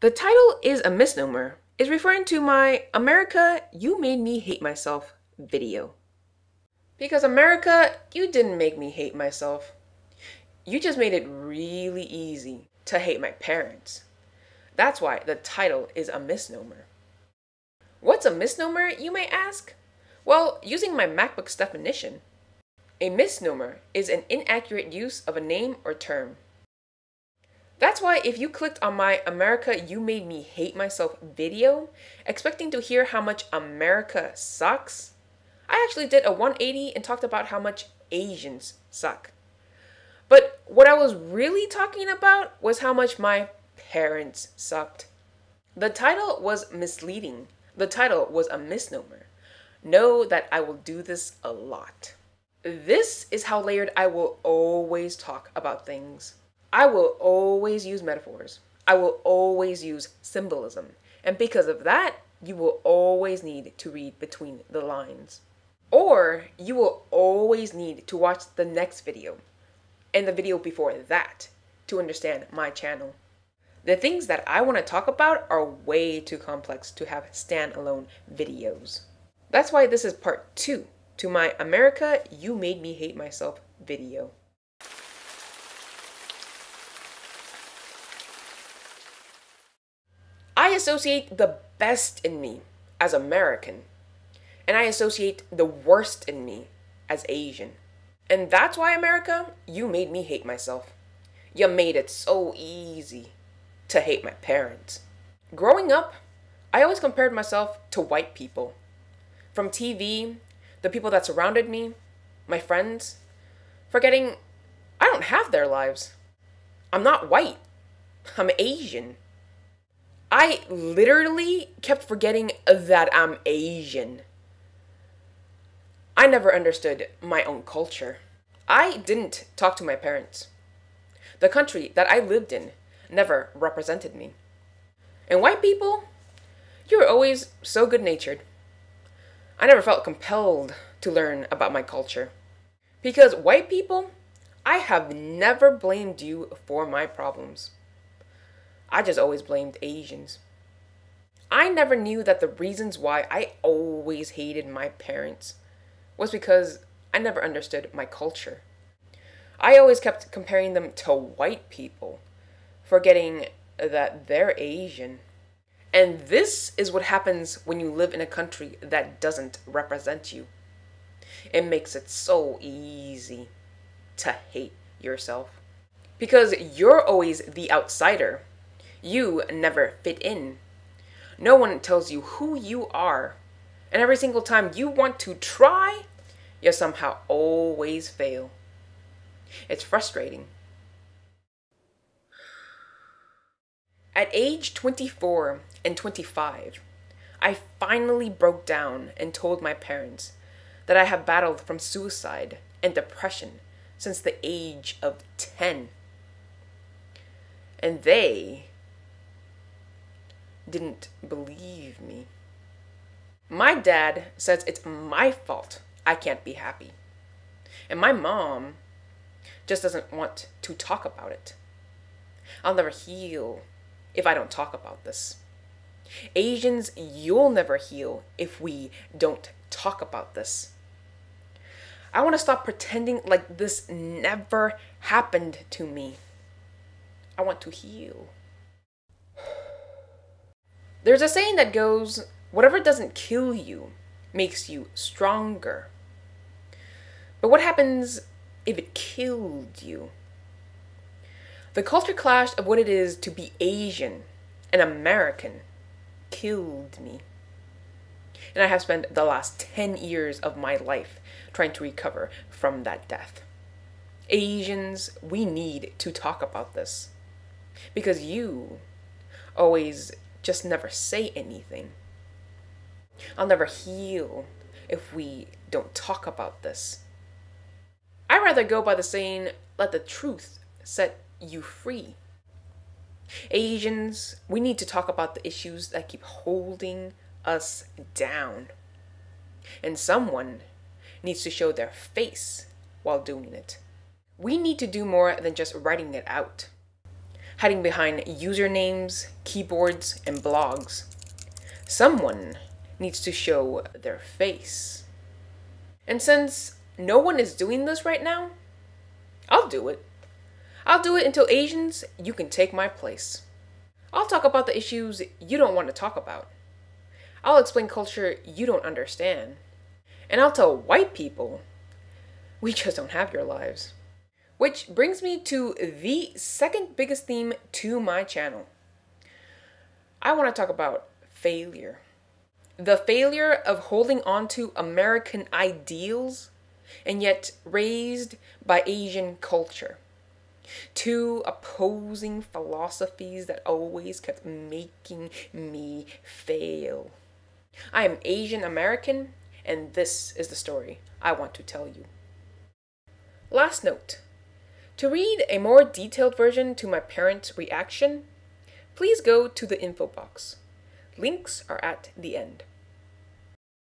The title is a misnomer is referring to my America, You Made Me Hate Myself video. Because America, you didn't make me hate myself. You just made it really easy to hate my parents. That's why the title is a misnomer. What's a misnomer, you may ask? Well, using my MacBook's definition, a misnomer is an inaccurate use of a name or term. That's why if you clicked on my America You Made Me Hate Myself video, expecting to hear how much America sucks, I actually did a 180 and talked about how much Asians suck. But what I was really talking about was how much my parents sucked. The title was misleading. The title was a misnomer. Know that I will do this a lot. This is how layered I will always talk about things. I will always use metaphors. I will always use symbolism. And because of that, you will always need to read between the lines. Or you will always need to watch the next video and the video before that to understand my channel. The things that I want to talk about are way too complex to have standalone videos. That's why this is part 2 to my America You Made Me Hate Myself video. I associate the best in me as American, and I associate the worst in me as Asian. And that's why, America, you made me hate myself. You made it so easy to hate my parents. Growing up, I always compared myself to white people. From TV, the people that surrounded me, my friends, forgetting I don't have their lives. I'm not white. I'm Asian. I literally kept forgetting that I'm Asian. I never understood my own culture. I didn't talk to my parents. The country that I lived in never represented me. And white people, you were always so good-natured. I never felt compelled to learn about my culture. Because white people, I have never blamed you for my problems. I just always blamed Asians. I never knew that the reasons why I always hated my parents was because I never understood my culture. I always kept comparing them to white people, forgetting that they're Asian. And this is what happens when you live in a country that doesn't represent you. It makes it so easy to hate yourself. Because you're always the outsider. You never fit in. No one tells you who you are. And every single time you want to try, you somehow always fail. It's frustrating. At age 24 and 25, I finally broke down and told my parents that I have battled from suicide and depression since the age of 10. And they didn't believe me. My dad says it's my fault I can't be happy. And my mom just doesn't want to talk about it. I'll never heal if I don't talk about this. Asians, you'll never heal if we don't talk about this. I want to stop pretending like this never happened to me. I want to heal. There's a saying that goes, whatever doesn't kill you makes you stronger. But what happens if it killed you? The culture clash of what it is to be Asian and American killed me. And I have spent the last 10 years of my life trying to recover from that death. Asians, we need to talk about this. Because you always just never say anything. I'll never heal if we don't talk about this. I'd rather go by the saying, let the truth set you free. Asians, we need to talk about the issues that keep holding us down. And someone needs to show their face while doing it. We need to do more than just writing it out. hiding behind usernames, keyboards, and blogs. Someone needs to show their face. And since no one is doing this right now, I'll do it. I'll do it until Asians, you can take my place. I'll talk about the issues you don't want to talk about. I'll explain culture you don't understand. And I'll tell white people, we just don't have your lives. Which brings me to the second biggest theme to my channel. I want to talk about failure. The failure of holding on to American ideals and yet raised by Asian culture. Two opposing philosophies that always kept making me fail. I am Asian American, and this is the story I want to tell you. Last note. To read a more detailed version to my parents' reaction, please go to the info box. Links are at the end.